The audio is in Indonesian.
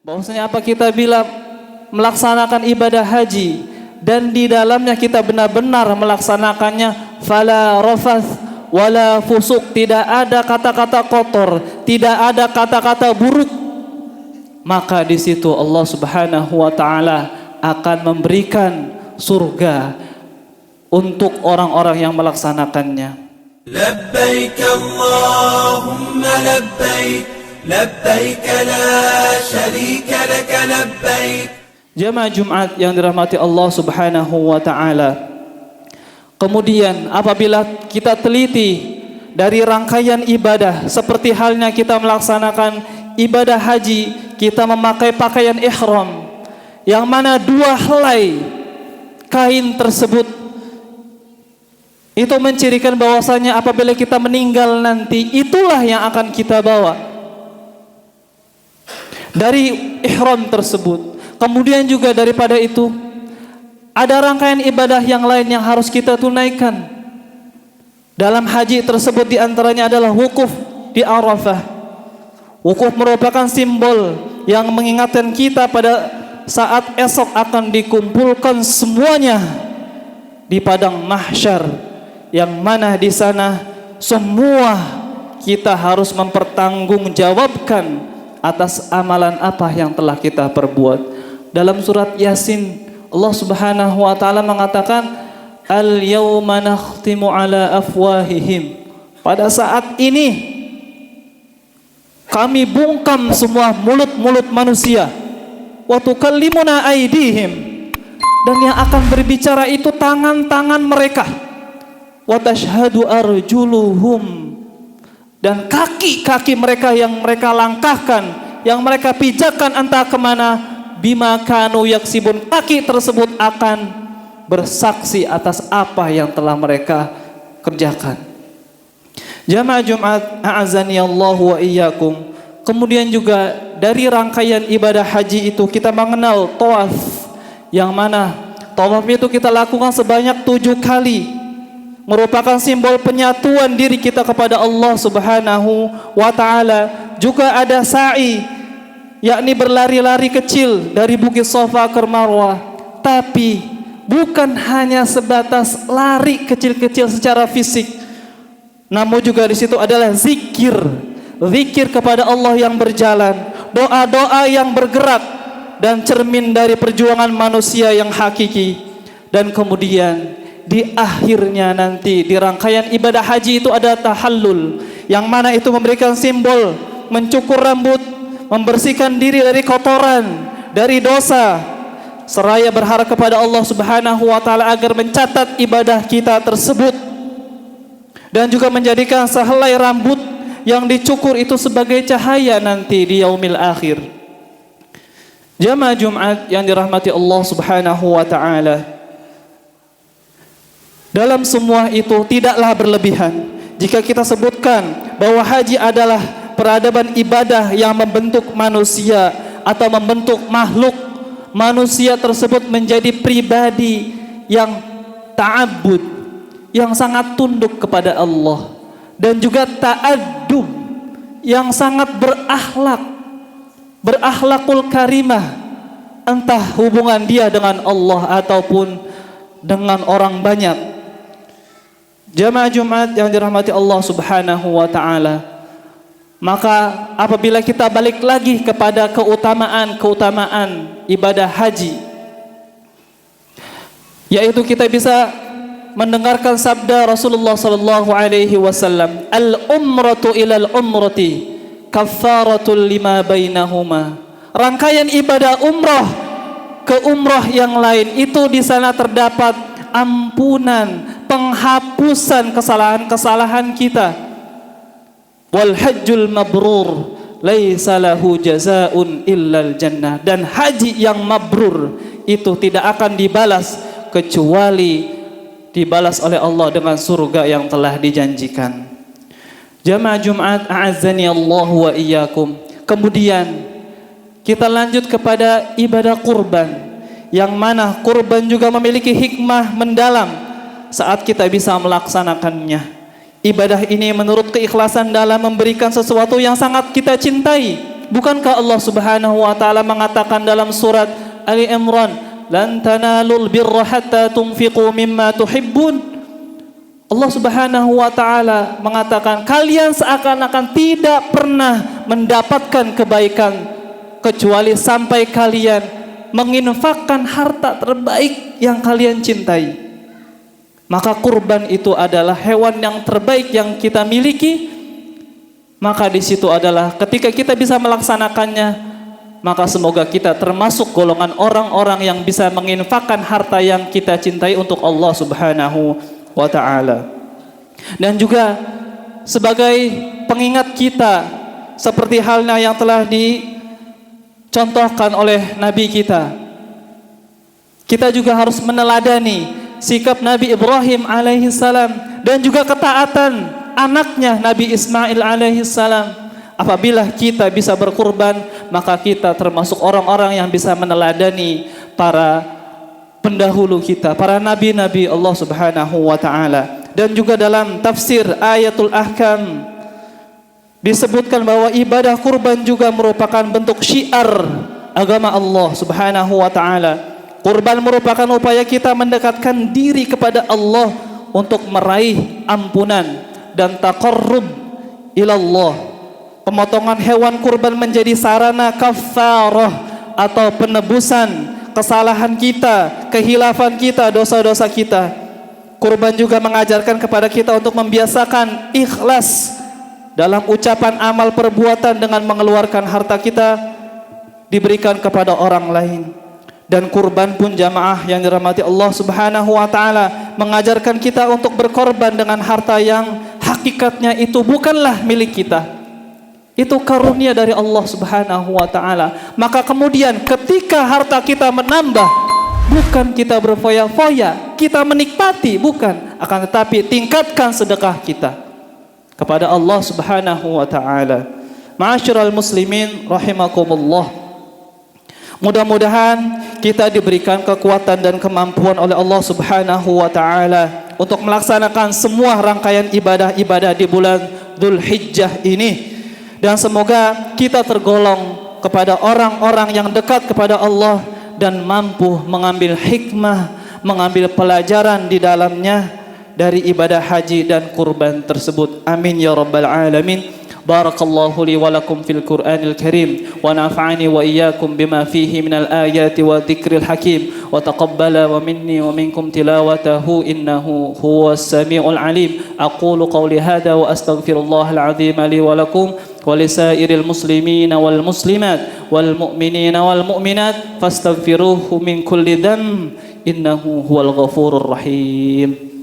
Bahwasanya apa kita bila melaksanakan ibadah haji dan di dalamnya kita benar-benar melaksanakannya, fala rafath wala fusuk, tidak ada kata-kata kotor, tidak ada kata-kata buruk, maka di situ Allah Subhanahu wa taala akan memberikan surga untuk orang-orang yang melaksanakannya. Labbaik Allahumma labbaik, labbaik la syarika lak labbaik. Jamaah Jumat yang dirahmati Allah Subhanahu wa taala. Kemudian apabila kita teliti dari rangkaian ibadah, seperti halnya kita melaksanakan ibadah haji, kita memakai pakaian ihram, yang mana dua helai kain tersebut itu mencirikan bahwasanya apabila kita meninggal nanti, itulah yang akan kita bawa dari ihram tersebut. Kemudian juga daripada itu, ada rangkaian ibadah yang lain yang harus kita tunaikan dalam haji tersebut. Di antaranya adalah wukuf di Arafah. Wukuf merupakan simbol yang mengingatkan kita pada saat esok akan dikumpulkan semuanya di padang mahsyar, yang mana di sana semua kita harus mempertanggungjawabkan atas amalan apa yang telah kita perbuat. Dalam surat Yasin, Allah Subhanahu wa taala mengatakan, al-yauma nakhtimu ala afwahihim. Pada saat ini kami bungkam semua mulut-mulut manusia. Wa tukallimuna aydihim, dan yang akan berbicara itu tangan-tangan mereka. Wa tashhadu arjuluhum, dan kaki-kaki mereka yang mereka langkahkan, yang mereka pijakan entah kemana, bima kanu yaksibun, kaki tersebut akan bersaksi atas apa yang telah mereka kerjakan. Jamaah Jumat a'azani Allah wa iyyakum. Kemudian juga dari rangkaian ibadah haji itu kita mengenal tawaf, yang mana tawaf itu kita lakukan sebanyak 7 kali, merupakan simbol penyatuan diri kita kepada Allah Subhanahu wa taala. Juga ada sa'i, yakni berlari-lari kecil dari Bukit Safa ke Marwah, tapi bukan hanya sebatas lari kecil-kecil secara fisik, namun juga di situ adalah zikir kepada Allah yang berjalan, doa-doa yang bergerak dan cermin dari perjuangan manusia yang hakiki. Dan kemudian di akhirnya nanti di rangkaian ibadah haji itu ada tahallul, yang mana itu memberikan simbol mencukur rambut, membersihkan diri dari kotoran, dari dosa, seraya berharap kepada Allah Subhanahu wa taala agar mencatat ibadah kita tersebut, dan juga menjadikan sehelai rambut yang dicukur itu sebagai cahaya nanti di yaumil akhir. Jamaah Jumat yang dirahmati Allah Subhanahu wa taala, dalam semua itu tidaklah berlebihan jika kita sebutkan bahwa haji adalah peradaban ibadah yang membentuk manusia atau membentuk makhluk manusia tersebut menjadi pribadi yang ta'abbud, yang sangat tunduk kepada Allah, dan juga ta'addub, yang sangat berakhlakul karimah, entah hubungan dia dengan Allah ataupun dengan orang banyak. Jamaah Jumat yang dirahmati Allah Subhanahu wa taala, maka apabila kita balik lagi kepada keutamaan ibadah haji, yaitu kita bisa mendengarkan sabda Rasulullah sallallahu alaihi wasallam, al-umratu ilal umrati kaffaratul lima bainahuma. Rangkaian ibadah umrah ke umrah yang lain itu di sana terdapat ampunan, penghapusan kesalahan-kesalahan kita. Wal hajjul mabrur laisa lahu jazaa'un illal jannah, dan haji yang mabrur itu tidak akan dibalas kecuali dibalas oleh Allah dengan surga yang telah dijanjikan. Jamaah Jumat a'azzani Allah wa iyyakum. Kemudian kita lanjut kepada ibadah kurban, yang mana kurban juga memiliki hikmah mendalam saat kita bisa melaksanakannya. Ibadah ini menurut keikhlasan dalam memberikan sesuatu yang sangat kita cintai Bukankah Allah Subhanahu wa taala mengatakan dalam surat Ali Imran, "Lan tanalul birra hatta tunfiqu mimma tuhibbun." Allah Subhanahu wa taala mengatakan kalian seakan-akan tidak pernah mendapatkan kebaikan kecuali sampai kalian menginfakkan harta terbaik yang kalian cintai. Maka kurban itu adalah hewan yang terbaik yang kita miliki. Maka di situ adalah ketika kita bisa melaksanakannya, maka semoga kita termasuk golongan orang-orang yang bisa menginfakkan harta yang kita cintai untuk Allah Subhanahu wa ta'ala. Dan juga sebagai pengingat kita seperti halnya yang telah dicontohkan oleh Nabi kita, kita juga harus meneladani sikap Nabi Ibrahim alaihissalam dan juga ketaatan anaknya Nabi Ismail alaihissalam. Apabila kita bisa berkurban, maka kita termasuk orang-orang yang bisa meneladani para pendahulu kita, para nabi-nabi Allah Subhanahu wa ta'ala. Dan juga dalam tafsir Ayatul Ahkam disebutkan bahwa ibadah kurban juga merupakan bentuk syiar agama Allah Subhanahu wa ta'ala. Kurban merupakan upaya kita mendekatkan diri kepada Allah untuk meraih ampunan dan taqarrub ilallah. Pemotongan hewan kurban menjadi sarana kafarah atau penebusan kesalahan kita, kehilafan kita, dosa-dosa kita. Kurban juga mengajarkan kepada kita untuk membiasakan ikhlas dalam ucapan, amal, perbuatan dengan mengeluarkan harta kita diberikan kepada orang lain. Dan kurban pun jamaah yang dirahmati Allah Subhanahu wa ta'ala mengajarkan kita untuk berkorban dengan harta yang hakikatnya itu bukanlah milik kita. Itu karunia dari Allah Subhanahu wa ta'ala. Maka kemudian ketika harta kita menambah, bukan kita berfoya-foya, kita menikmati, bukan, akan tetapi tingkatkan sedekah kita kepada Allah Subhanahu wa ta'ala. Ma'asyiral muslimin rahimakumullah. Mudah-mudahan kita diberikan kekuatan dan kemampuan oleh Allah Subhanahu wa ta'ala untuk melaksanakan semua rangkaian ibadah-ibadah di bulan Dzulhijjah ini. Dan semoga kita tergolong kepada orang-orang yang dekat kepada Allah dan mampu mengambil hikmah, mengambil pelajaran di dalamnya dari ibadah haji dan kurban tersebut. Amin ya rabbal alamin. Barakallahu li wa lakum fil Qur'anil Karim wa nafa'ani wa iyyakum bima fihi minal ayati wa dzikril hakim wa taqabbala wa minni wa minkum tilawatahu innahu huwas samiul alim. Aqulu qawli hadha wa astaghfirullahal azim li wa lakum wa lisairil muslimina wal muslimat wal mu'minina wal mu'minat fastaghfiruhu min kulli dhanb innahu huwal ghafurur rahim.